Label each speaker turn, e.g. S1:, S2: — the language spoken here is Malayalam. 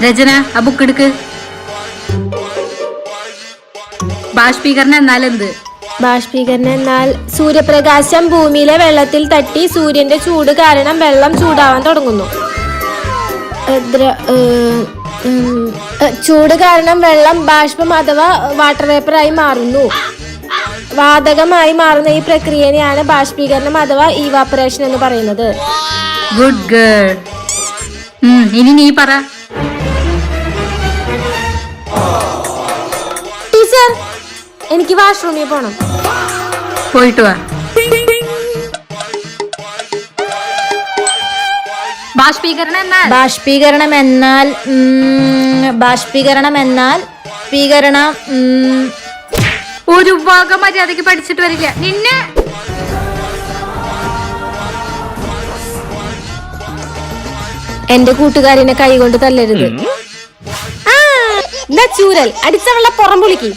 S1: രചന ആ ബുക്ക് എടുക്ക്. ബാഷ്പീകരണം എന്നാൽ എന്ത്?
S2: ബാഷ്പീകരണം എന്നാൽ സൂര്യപ്രകാശം ഭൂമിയിലെ വെള്ളത്തിൽ തട്ടി സൂര്യന്റെ ചൂട് കാരണം വെള്ളം ചൂടാവാൻ തുടങ്ങുന്നു. ചൂട് കാരണം വെള്ളം ബാഷ്പം അഥവാ വാട്ടർ വേപ്പറായി മാറുന്നു. വാതകമായി മാറുന്ന ഈ പ്രക്രിയയാണ് ബാഷ്പീകരണം അഥവാ ഇവാപറേഷൻ എന്ന് പറയുന്നത്.
S1: Good girl. ഇനി നീ പറ.
S2: ടീച്ചർ, എനിക്ക് വാഷ്റൂമിൽ പോണം.
S1: പോയിട്ട് വാ. ബാഷ്പീകരണം എന്നാൽ ഒരു ഭാഗം മര്യാദക്ക് പഠിച്ചിട്ട് വരില്ല നിന്നെ.
S2: എന്റെ കൂട്ടുകാരനെ കൈകൊണ്ട് തല്ലരുത്. ചൂരൽ അടിച്ചവളെ പുറം പൊളിക്ക്.